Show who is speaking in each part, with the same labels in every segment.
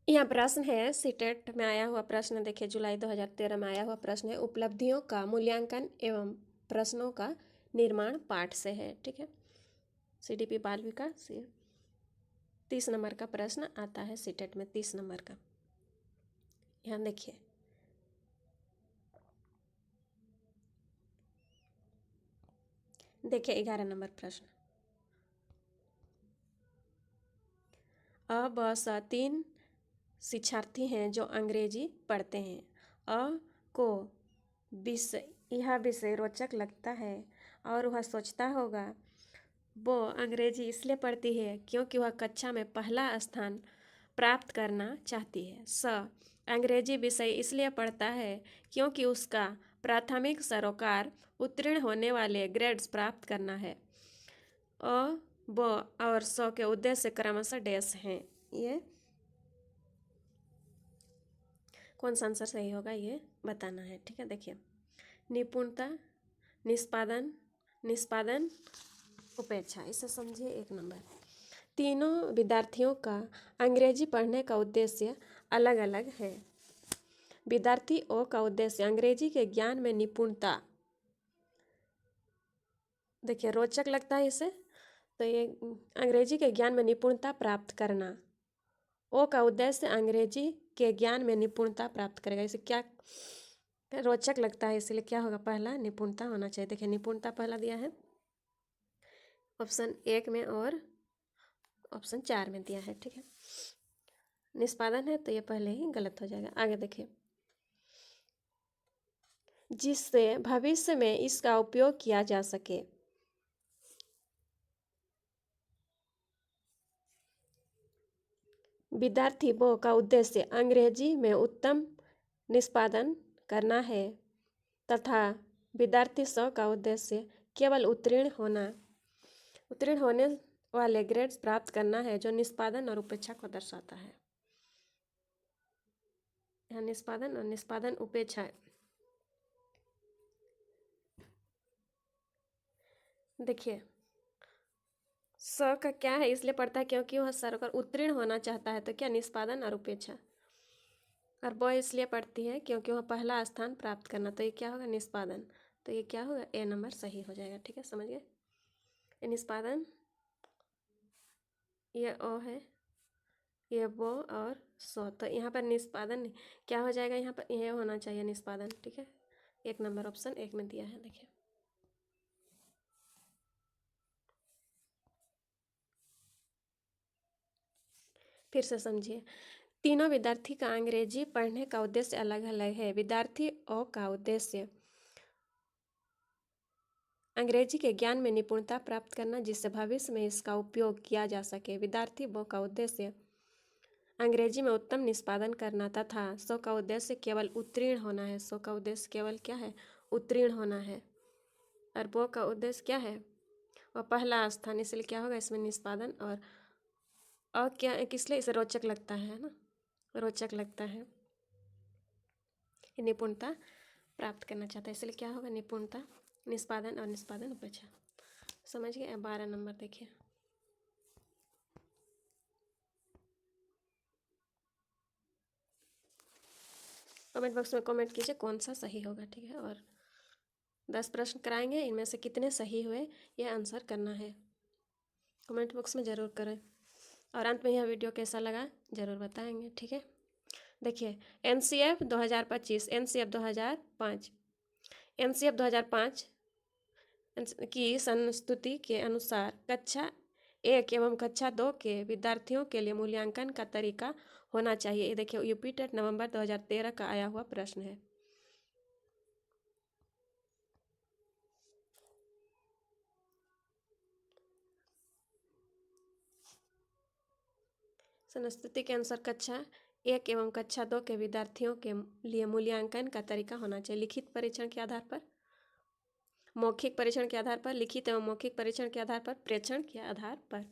Speaker 1: यहाँ प्रश्न है, सीटेट में आया हुआ प्रश्न देखिए, जुलाई 2013 में आया हुआ प्रश्न है, उपलब्धियों का मूल्यांकन एवं प्रश्नों का निर्माण पाठ से है। ठीक है, CDP बाल विकास से 30 नंबर का प्रश्न आता है सीटेट में, 30 नंबर का। यहाँ देखिए, देखिए 11 नंबर प्रश्न, अ ब स 3 शिक्षार्थी हैं जो अंग्रेजी पढ़ते हैं। अ को यह विषय रोचक लगता है और वह सोचता होगा। वो अंग्रेजी इसलिए पढ़ती है क्योंकि वह कक्षा में पहला स्थान प्राप्त करना चाहती है। स अंग्रेजी विषय इसलिए पढ़ता है क्योंकि उसका प्राथमिक सरोकार उत्तीर्ण होने वाले ग्रेड्स प्राप्त करना है। अ ब और स के उद्देश्य क्रमशः डैश हैं। ये कौन सा आंसर सही होगा ये बताना है। ठीक है, देखिए, निपुणता, निष्पादन, निष्पादन, उपेक्षा, इसे समझिए 1 नंबर। तीनों विद्यार्थियों का अंग्रेजी पढ़ने का उद्देश्य अलग अलग है। विद्यार्थी ओ का उद्देश्य अंग्रेजी के ज्ञान में निपुणता, देखिए रोचक लगता है इसे, तो ये अंग्रेजी के ज्ञान में निपुणता प्राप्त करना। ओ का उद्देश्य अंग्रेजी के ज्ञान में निपुणता प्राप्त करेगा। इसे क्या रोचक लगता है, इसलिए क्या होगा, पहला निपुणता होना चाहिए। देखिए, निपुणता पहला दिया है ऑप्शन 1 में और ऑप्शन 4 में दिया है। ठीक है, निष्पादन है तो ये पहले ही गलत हो जाएगा। आगे देखिए, जिससे भविष्य में इसका उपयोग किया जा सके। विद्यार्थी वो का उद्देश्य अंग्रेजी में उत्तम निष्पादन करना है तथा विद्यार्थी स का उद्देश्य केवल उत्तीर्ण होने वाले ग्रेड्स प्राप्त करना है जो निष्पादन और उपेक्षा को दर्शाता है। यहाँ निष्पादन और निष्पादन उपेक्षा, देखिए स का क्या है, इसलिए पढ़ता है क्योंकि वह सरोकार उत्तीर्ण होना चाहता है, तो क्या निष्पादन और उपेक्षा। और ब इसलिए पढ़ती है क्योंकि वह पहला स्थान प्राप्त करना, तो ये क्या होगा, निष्पादन। तो ये क्या होगा, ए नंबर सही हो जाएगा। ठीक है, समझ गए, ये निष्पादन, ये ओ है, ये वो और सो, तो यहाँ पर निष्पादन क्या हो जाएगा, यहाँ पर ये होना चाहिए निष्पादन। ठीक है, 1 नंबर ऑप्शन 1 में दिया है। देखिए, फिर से समझिए, तीनों विद्यार्थी का अंग्रेजी पढ़ने का उद्देश्य अलग अलग है। विद्यार्थी ओ का उद्देश्य अंग्रेजी के ज्ञान में निपुणता प्राप्त करना जिससे भविष्य में इसका उपयोग किया जा सके। विद्यार्थी वो का उद्देश्य अंग्रेजी में उत्तम निष्पादन करना तथा सो का उद्देश्य केवल उत्तीर्ण होना है। सो का उद्देश्य केवल क्या है, उत्तीर्ण होना है। और वो का उद्देश्य क्या है, वह पहला स्थान, इसलिए क्या होगा इसमें निष्पादन। और क्या किस लिए इसे रोचक लगता है ना, रोचक लगता है, निपुणता प्राप्त करना चाहता है, इसलिए क्या होगा, निपुणता, निष्पादन और निष्पादन उपेक्षा। समझ गए। 12 नंबर देखिए, कमेंट बॉक्स में कमेंट कीजिए कौन सा सही होगा। ठीक है, और 10 प्रश्न कराएंगे, इनमें से कितने सही हुए ये आंसर करना है, कमेंट बॉक्स में ज़रूर करें। और अंत में यह वीडियो कैसा लगा ज़रूर बताएंगे। ठीक है, देखिए NCF 2025, NCF 2005, NCF 2005 की संस्तुति के अनुसार कक्षा 1 एवं कक्षा 2 के विद्यार्थियों के लिए मूल्यांकन का तरीका होना चाहिए। ये देखिए, यूपी टेट नवंबर 2013 का आया हुआ प्रश्न है। संस्तुति के अनुसार कक्षा 1 एवं कक्षा 2 के विद्यार्थियों के लिए मूल्यांकन का तरीका होना चाहिए लिखित परीक्षण के आधार पर, मौखिक परीक्षण के आधार पर, लिखित एवं मौखिक परीक्षण के आधार पर, प्रेक्षण के आधार पर।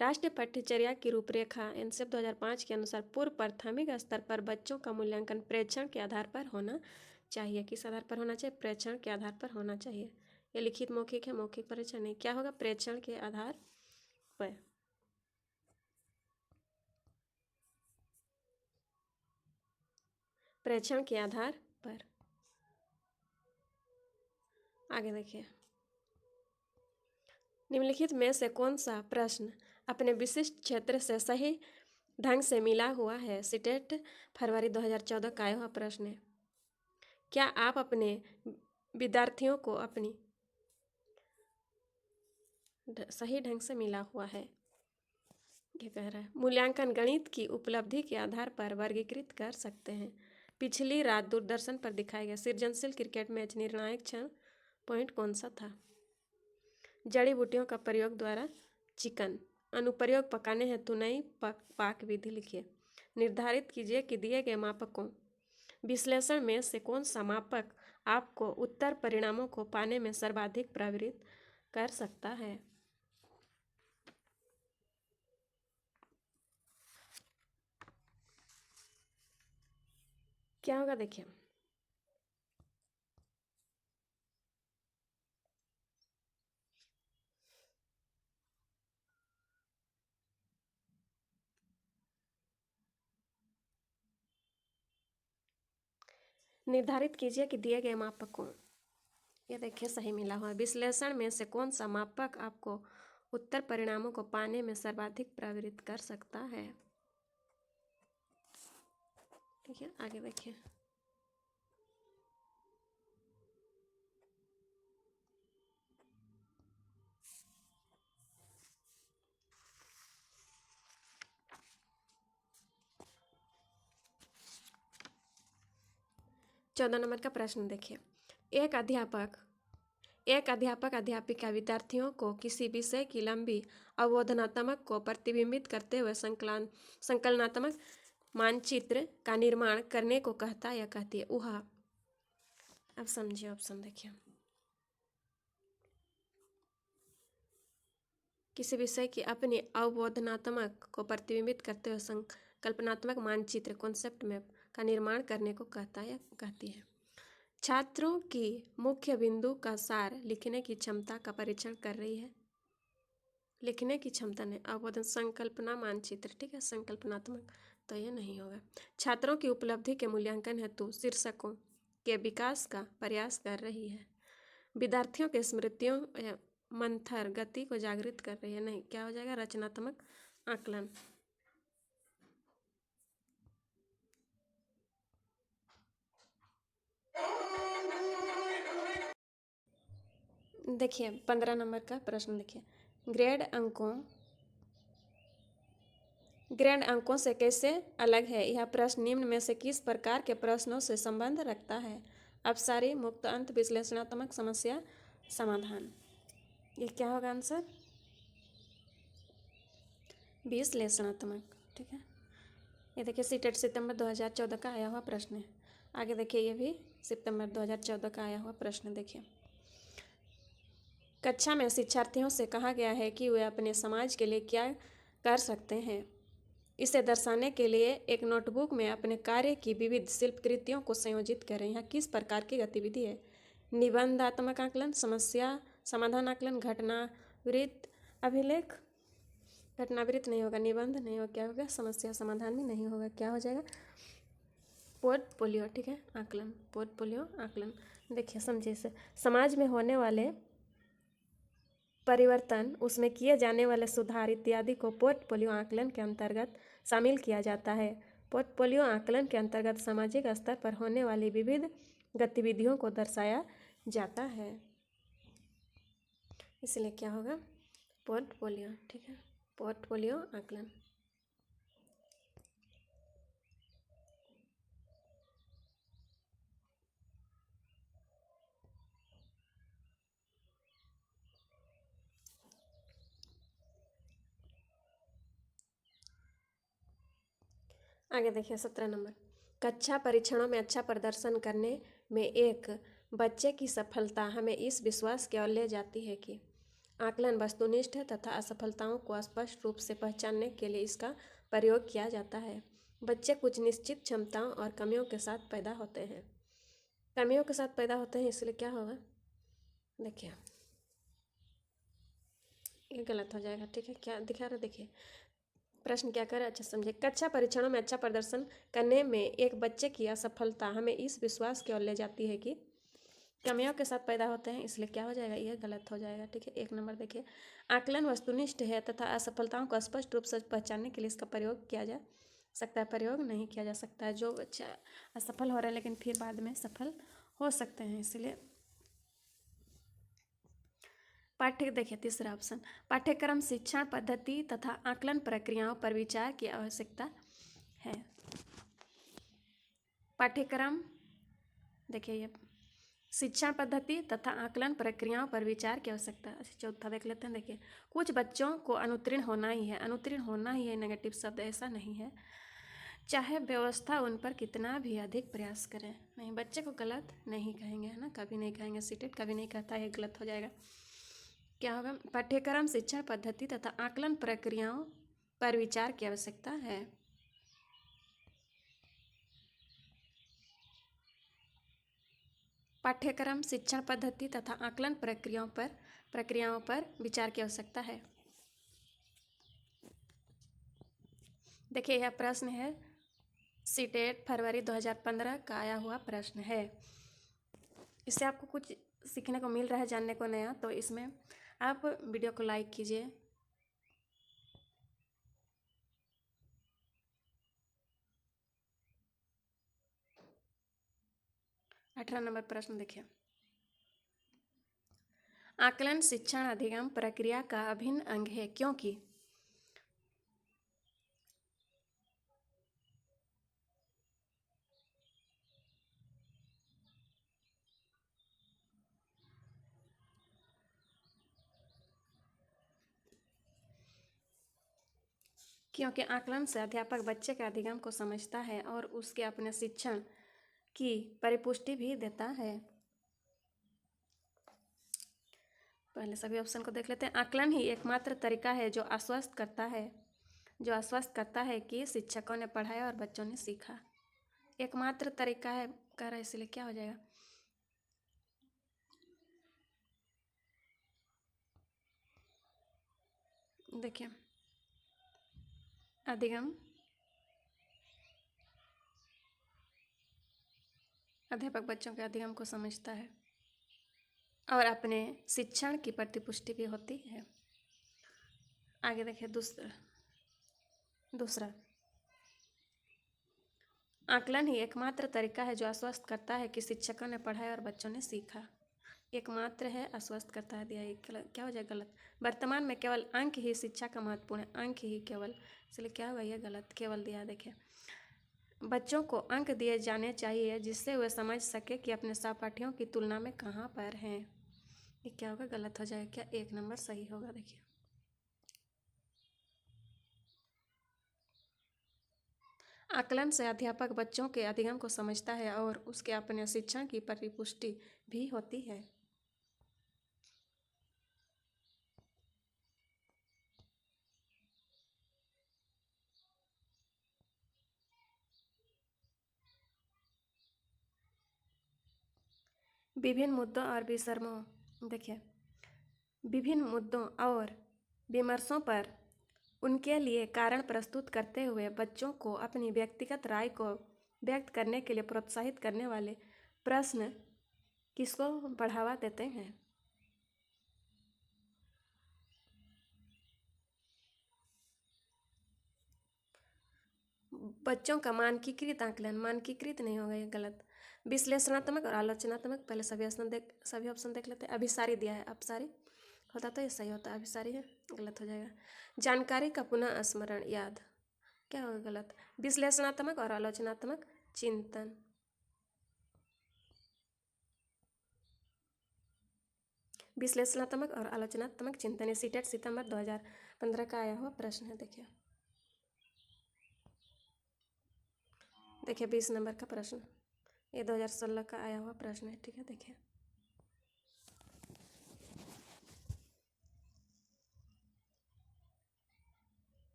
Speaker 1: राष्ट्रीय पाठ्यचर्या की रूपरेखा NCF 2005 के अनुसार पूर्व प्राथमिक स्तर पर बच्चों का मूल्यांकन प्रेक्षण के आधार पर होना चाहिए। किस आधार पर होना चाहिए, प्रेक्षण के आधार पर होना चाहिए। ये लिखित मौखिक है, मौखिक परीक्षण नहीं, क्या होगा, प्रेक्षण के आधार पर। प्रेक्षण के आधार पर। आगे देखिए, निम्नलिखित में से कौन सा प्रश्न अपने विशिष्ट क्षेत्र से सही ढंग से मिला हुआ है? सीटेट फरवरी 2014 का आया हुआ प्रश्न है। क्या आप अपने विद्यार्थियों को अपनी सही ढंग से मिला हुआ है, ये कह रहा है। मूल्यांकन गणित की उपलब्धि के आधार पर वर्गीकृत कर सकते हैं। पिछली रात दूरदर्शन पर दिखाया गया सृजनशील क्रिकेट मैच निर्णायक क्षण पॉइंट कौन सा था? जड़ी बूटियों का प्रयोग द्वारा चिकन। अनुप्रयोग पकाने हेतु नई पाक विधि लिखिए। निर्धारित कीजिए कि दिए गए मापकों विश्लेषण में से कौन सा मापक आपको उत्तर परिणामों को पाने में सर्वाधिक प्रभावित कर सकता है? क्या होगा देखिए, निर्धारित कीजिए कि दिए गए मापकों, ये देखिए सही मिला हुआ। विश्लेषण में से कौन सा मापक आपको उत्तर परिणामों को पाने में सर्वाधिक प्रभावित कर सकता है? ठीक है, आगे देखिए, चौदह नंबर का प्रश्न देखिए। एक अध्यापक अध्यापिका विद्यार्थियों को किसी विषय की लंबी अवबोधनात्मक को प्रतिबिंबित करते हुए संकलनात्मक मानचित्र का निर्माण करने को कहता या कहती है। वह, अब समझिए ऑप्शन देखिए। किसी विषय की अपनी अवबोधनात्मक को प्रतिबिंबित करते हुए संकल्पनात्मक मानचित्र कॉन्सेप्ट मैप का निर्माण करने को कहता या कहती है। छात्रों की मुख्य बिंदु का सार लिखने की क्षमता का परीक्षण कर रही है। लिखने की क्षमता ने अवबोधन संकल्पना मानचित्र, ठीक है, संकल्पनात्मक, तो ये नहीं होगा। छात्रों की उपलब्धि के मूल्यांकन हेतु शीर्षकों के विकास का प्रयास कर रही है। विद्यार्थियों के स्मृतियों या मंथर गति को जागृत कर रही है। नहीं, क्या हो जाएगा? रचनात्मक आकलन। देखिए 15 नंबर का प्रश्न देखिए। ग्रेड अंकों से कैसे अलग है? यह प्रश्न निम्न में से किस प्रकार के प्रश्नों से संबंध रखता है? अपसारी, मुक्त अंत, विश्लेषणात्मक, समस्या समाधान। ये क्या होगा आंसर? विश्लेषणात्मक, ठीक है। ये देखिए सीटेट सितंबर 2014 का आया हुआ प्रश्न है। आगे देखिए, ये भी सितंबर 2014 का आया हुआ प्रश्न देखिए। कक्षा में शिक्षार्थियों से कहा गया है कि वे अपने समाज के लिए क्या कर सकते हैं। इसे दर्शाने के लिए एक नोटबुक में अपने कार्य की विविध शिल्पकृतियों को संयोजित करें। यह किस प्रकार की गतिविधि है? निबंधात्मक आकलन, समस्या समाधान आकलन, घटनावृत्त अभिलेख। घटनावृत्त नहीं होगा, निबंध नहीं होगा, क्या होगा? समस्या समाधान भी नहीं होगा, क्या हो जाएगा? पोर्टफोलियो, ठीक है, आकलन, पोर्टफोलियो आकलन। देखिए समझिए इसे। समाज में होने वाले परिवर्तन, उसमें किए जाने वाले सुधार इत्यादि को पोर्टफोलियो आकलन के अंतर्गत शामिल किया जाता है। पोर्टफोलियो आकलन के अंतर्गत सामाजिक स्तर पर होने वाली विविध गतिविधियों को दर्शाया जाता है। इसलिए क्या होगा? पोर्टफोलियो, ठीक है, पोर्टफोलियो आकलन। आगे देखिए 17 नंबर। कक्षा परीक्षणों में अच्छा प्रदर्शन करने में एक बच्चे की सफलता हमें इस विश्वास की ओर ले जाती है कि आकलन वस्तुनिष्ठ है तथा असफलताओं को स्पष्ट रूप से पहचानने के लिए इसका प्रयोग किया जाता है। बच्चे कुछ निश्चित क्षमताओं और कमियों के साथ पैदा होते हैं। इसलिए क्या होगा? देखिए ये गलत हो जाएगा, ठीक है। क्या दिखा रहा, देखिए प्रश्न क्या कर अच्छा समझे। कक्षा परीक्षणों में अच्छा प्रदर्शन करने में एक बच्चे की असफलता हमें इस विश्वास की ओर ले जाती है कि कमियों के साथ पैदा होते हैं, इसलिए क्या हो जाएगा, यह गलत हो जाएगा। ठीक है, 1 नंबर देखिए। आकलन वस्तुनिष्ठ है तथा असफलताओं को स्पष्ट रूप से पहचानने के लिए इसका प्रयोग किया जा सकता है, प्रयोग नहीं किया जा सकता है। जो बच्चा असफल हो रहा है लेकिन फिर बाद में सफल हो सकते हैं, इसलिए। पाठ्य देखिए, तीसरा ऑप्शन, पाठ्यक्रम शिक्षण पद्धति तथा आकलन प्रक्रियाओं पर विचार की आवश्यकता है। पाठ्यक्रम देखिए, ये शिक्षण पद्धति तथा आकलन प्रक्रियाओं पर विचार की आवश्यकता। अच्छा, चौथा देख लेते हैं। देखिए, कुछ बच्चों को अनुत्तीर्ण होना ही है, अनुत्तीर्ण होना ही है नेगेटिव शब्द, ऐसा नहीं है, चाहे व्यवस्था उन पर कितना भी अधिक प्रयास करें। नहीं, बच्चे को गलत नहीं कहेंगे, है ना, कभी नहीं कहेंगे। सीटेट कभी नहीं कहता है गलत हो जाएगा। क्या होगा, पाठ्यक्रम शिक्षण पद्धति तथा आकलन प्रक्रियाओं पर विचार की आवश्यकता है। पाठ्यक्रम शिक्षण पद्धति तथा आकलन प्रक्रियाओं पर विचार की आवश्यकता है। देखिए, यह प्रश्न है सीटेट फरवरी 2015 का आया हुआ प्रश्न है। इससे आपको कुछ सीखने को मिल रहा है, जानने को नया, तो इसमें आप वीडियो को लाइक कीजिए। अठारह नंबर प्रश्न देखिए, आकलन शिक्षण अधिगम प्रक्रिया का अभिन्न अंग है क्योंकि। क्योंकि आकलन से अध्यापक बच्चे के अधिगम को समझता है और उसके अपने शिक्षण की परिपुष्टि भी देता है। पहले सभी ऑप्शन को देख लेते हैं। आकलन ही एकमात्र तरीका है जो आश्वस्त करता है कि शिक्षकों ने पढ़ाया और बच्चों ने सीखा। एकमात्र तरीका है कह रहा है, इसलिए क्या हो जाएगा, देखिए, अधिगम, अध्यापक बच्चों के अधिगम को समझता है और अपने शिक्षण की प्रतिपुष्टि भी होती है। आगे देखिए, दूसरा आकलन ही एकमात्र तरीका है जो आश्वस्त करता है कि शिक्षकों ने पढ़ाया और बच्चों ने सीखा। एकमात्र है, आश्वस्त करता है दिया, क्या हो जाए, गलत। वर्तमान में केवल अंक ही शिक्षा का महत्वपूर्ण है, अंक ही केवल, इसलिए क्या होगा, ये गलत, केवल दिया। देखिए, बच्चों को अंक दिए जाने चाहिए जिससे वे समझ सके कि अपने सहपाठियों की तुलना में कहाँ पर हैं। ये क्या होगा, गलत हो जाएगा। क्या 1 नंबर सही होगा। देखिए, आकलन से अध्यापक बच्चों के अधिगम को समझता है और उसके अपने शिक्षण की परिपुष्टि भी होती है। विभिन्न मुद्दों और विमर्शों देखिए, विभिन्न मुद्दों और विमर्शों पर उनके लिए कारण प्रस्तुत करते हुए बच्चों को अपनी व्यक्तिगत राय को व्यक्त करने के लिए प्रोत्साहित करने वाले प्रश्न किसको बढ़ावा देते हैं। बच्चों का मानकीकृत आकलन, मानकीकृत नहीं होगा, ये गलत। विश्लेषणात्मक और आलोचनात्मक, पहले सभी ऑप्शन देख लेते हैं। अभिसारी दिया है, अपसारी होता तो ये सही होता, अभिसारी है, गलत हो जाएगा। जानकारी का पुनः स्मरण याद, क्या होगा, गलत। विश्लेषणात्मक और आलोचनात्मक चिंतन, विश्लेषणात्मक और आलोचनात्मक चिंतन, ये सीटेट सितंबर 2015 का आया हुआ प्रश्न है। देखिए 20 नंबर का प्रश्न, ये 2016 का आया हुआ प्रश्न है। ठीक है, देखिए,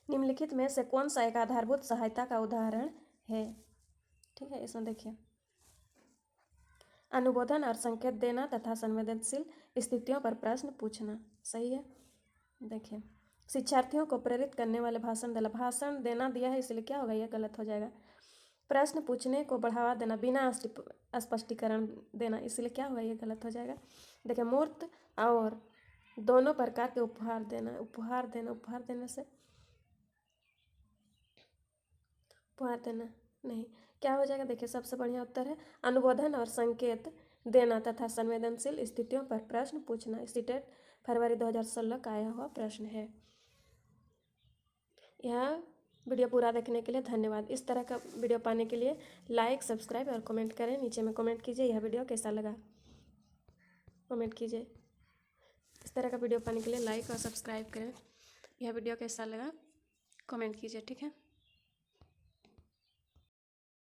Speaker 1: निम्नलिखित में से कौन सा एक आधारभूत सहायता का उदाहरण है? ठीक है, इसमें देखिए, अनुबोधन और संकेत देना तथा संवेदनशील स्थितियों पर प्रश्न पूछना। सही है। देखिए, शिक्षार्थियों को प्रेरित करने वाले भाषण देना। भाषण देना दिया है इसलिए क्या होगा, यह गलत हो जाएगा। प्रश्न पूछने को बढ़ावा देना बिना स्पष्टीकरण देना, इसलिए क्या होगा, यह गलत हो जाएगा। देखिए, मूर्त और दोनों प्रकार के उपहार देना। उपहार देने से उपहार देना नहीं, क्या हो जाएगा। देखिए, सबसे बढ़िया उत्तर है अनुबोधन और संकेत देना तथा संवेदनशील स्थितियों पर प्रश्न पूछना। सीटेट फरवरी 2016 का आया हुआ प्रश्न है। यह वीडियो पूरा देखने के लिए धन्यवाद। इस तरह का वीडियो पाने के लिए लाइक, सब्सक्राइब और कमेंट करें। नीचे में कमेंट कीजिए यह वीडियो कैसा लगा, कमेंट कीजिए। इस तरह का वीडियो पाने के लिए लाइक और सब्सक्राइब करें। यह वीडियो कैसा लगा कमेंट कीजिए। ठीक है।